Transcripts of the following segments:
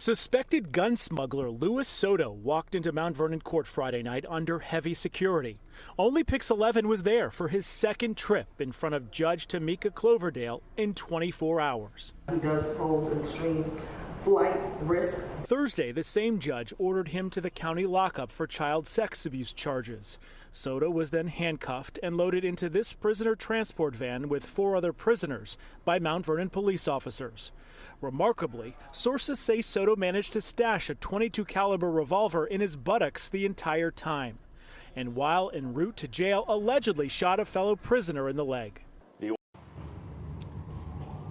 Suspected gun smuggler Louis Soto walked into Mount Vernon court Friday night under heavy security. Only Pix 11 was there for his second trip in front of Judge Tamika Cloverdale in 24 hours. He does pose an extreme flight risk. Thursday, the same judge ordered him to the county lockup for child sex abuse charges. Soto was then handcuffed and loaded into this prisoner transport van with 4 other prisoners by Mount Vernon police officers. Remarkably, sources say Soto managed to stash a .22 caliber revolver in his buttocks the entire time, and while en route to jail, allegedly shot a fellow prisoner in the leg.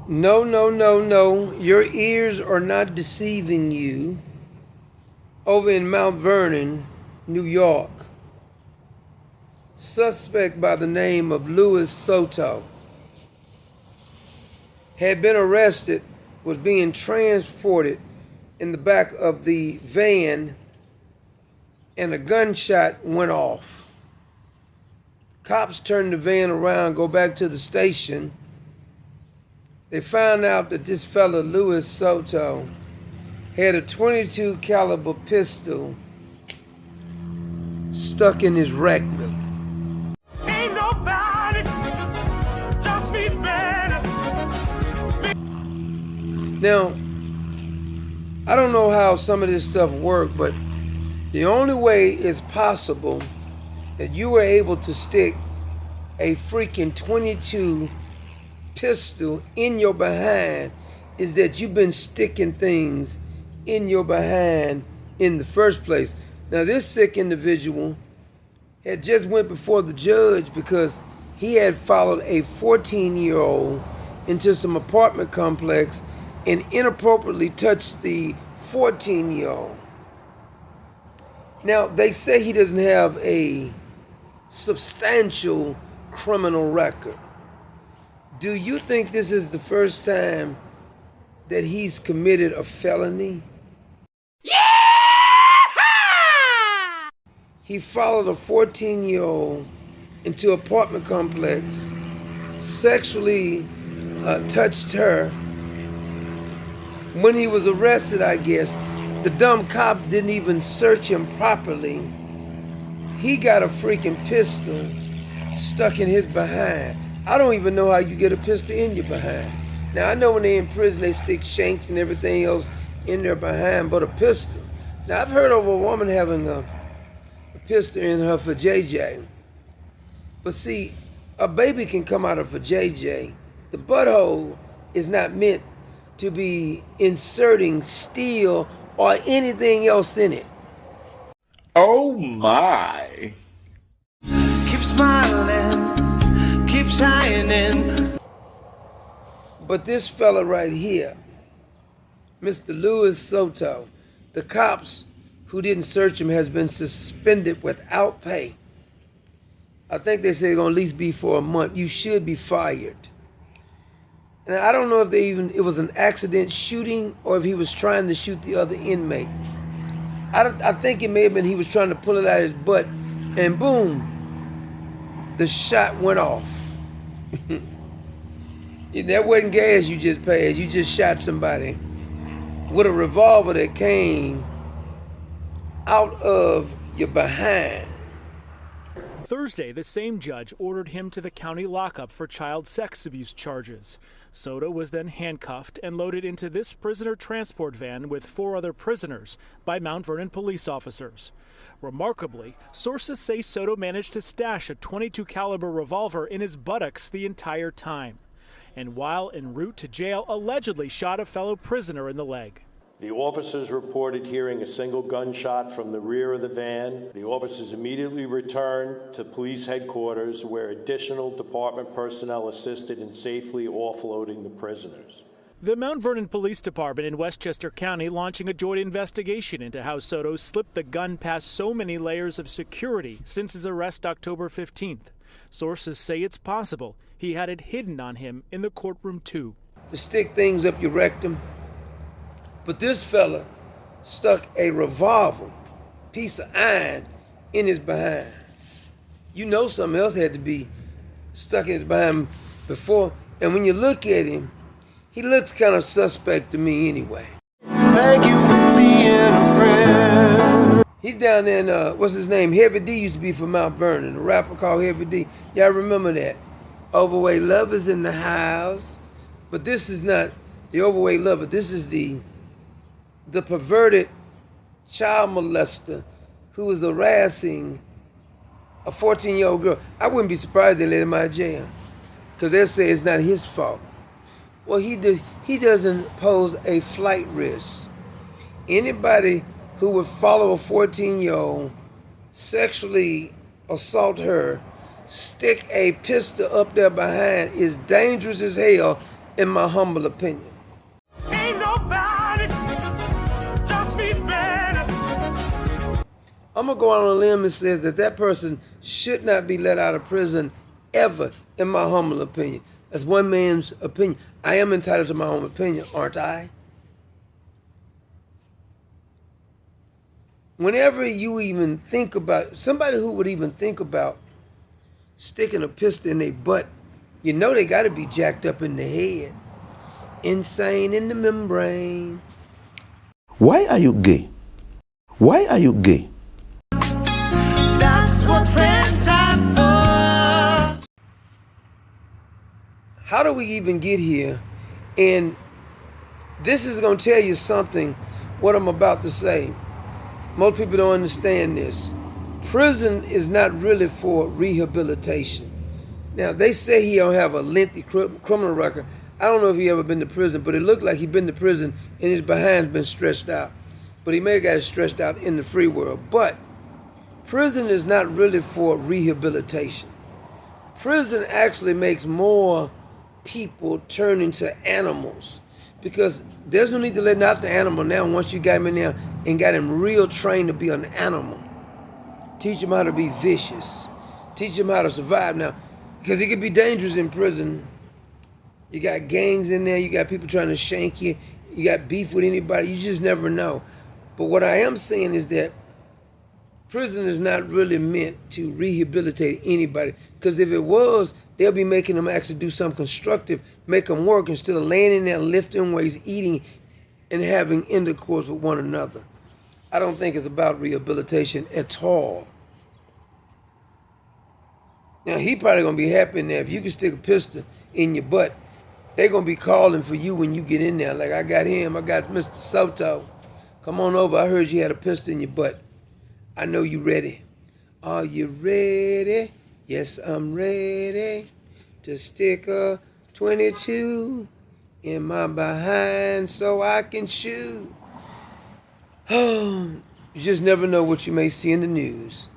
No, no, no, no. Your ears are not deceiving you. Over in Mount Vernon, New York, suspect by the name of Louis Soto had been arrested, was being transported in the back of the van, and a gunshot went off. Cops turned the van around, go back to the station. They found out that this fella, Louis Soto, had a .22 caliber pistol stuck in his rectum. Ain't nobody loves me better. Now, I don't know how some of this stuff works, but the only way it's possible that you were able to stick a freaking .22 pistol in your behind is that you've been sticking things in your behind in the first place. Now, this sick individual had just went before the judge because he had followed a 14-year-old into some apartment complex and inappropriately touched the 14-year-old. Now, they say he doesn't have a substantial criminal record. Do you think this is the first time that he's committed a felony? Yeah! He followed a 14-year-old into an apartment complex, sexually touched her. When he was arrested, I guess, the dumb cops didn't even search him properly. He got a freaking pistol stuck in his behind. I don't even know how you get a pistol in your behind. Now, I know when they're in prison, they stick shanks and everything else in their behind, but a pistol. Now, I've heard of a woman having a pistol in her vajayjay. But see, a baby can come out of a vajayjay. The butthole is not meant to be inserting steel or anything else in it. Oh my. Keep smiling, keep shining. But this fella right here, Mr. Louis Soto, the cops who didn't search him has been suspended without pay. I think they say they're gonna at least be for a month. You should be fired. And I don't know if it was an accident shooting or if he was trying to shoot the other inmate. I think it may have been he was trying to pull it out of his butt, and boom, the shot went off. That wasn't gas you just passed. You just shot somebody with a revolver that came out of your behind. Thursday, the same judge ordered him to the county lockup for child sex abuse charges. Soto was then handcuffed and loaded into this prisoner transport van with 4 other prisoners by Mount Vernon police officers. Remarkably, sources say Soto managed to stash a .22 caliber revolver in his buttocks the entire time, and while en route to jail, allegedly shot a fellow prisoner in the leg. The officers reported hearing a single gunshot from the rear of the van. The officers immediately returned to police headquarters, where additional department personnel assisted in safely offloading the prisoners. The Mount Vernon Police Department in Westchester County launching a joint investigation into how Soto slipped the gun past so many layers of security since his arrest October 15th. Sources say it's possible he had it hidden on him in the courtroom too. To stick things up your rectum. But this fella stuck a revolver, piece of iron, in his behind. You know something else had to be stuck in his behind before. And when you look at him, he looks kind of suspect to me anyway. Thank you for He's down there in, what's his name? Heavy D used to be from Mount Vernon, a rapper called Heavy D. Y'all remember that? Overweight Lovers in the house. But this is not the overweight lover. This is the perverted child molester who was harassing a 14-year-old girl. I wouldn't be surprised they let him out of jail, because they'll say it's not his fault. Well, he doesn't pose a flight risk. Anybody who would follow a 14-year-old, sexually assault her, stick a pistol up there behind is dangerous as hell, in my humble opinion. Ain't nobody does me better. I'm going to go out on a limb and says that person should not be let out of prison ever, in my humble opinion. That's one man's opinion. I am entitled to my own opinion, aren't I? Whenever you even think about, somebody who would even think about sticking a pistol in their butt, you know they got to be jacked up in the head. Insane in the membrane. Why are you gay? Why are you gay? That's what friends are for. How do we even get here? And this is going to tell you something, what I'm about to say. Most people don't understand this. Prison is not really for rehabilitation. Now, they say he don't have a lengthy criminal record. I don't know if he ever been to prison, but it looked like he been to prison and his behind's been stretched out. But he may have got stretched out in the free world. But prison is not really for rehabilitation. Prison actually makes more people turn into animals, because there's no need to let out the animal now once you got him in there and got him real trained to be an animal. Teach him how to be vicious. Teach him how to survive now, because it could be dangerous in prison. You got gangs in there. You got people trying to shank you. You got beef with anybody. You just never know. But what I am saying is that prison is not really meant to rehabilitate anybody, because if it was, they'll be making them actually do something constructive, make them work instead of laying in there, lifting weights, eating, and having intercourse with one another. I don't think it's about rehabilitation at all. Now, he probably going to be happy in there. If you can stick a pistol in your butt, they're going to be calling for you when you get in there. Like, I got him, I got Mr. Soto. Come on over, I heard you had a pistol in your butt. I know you ready. Are you ready? Yes, I'm ready to stick a 22 in my behind so I can shoot. Oh, you just never know what you may see in the news.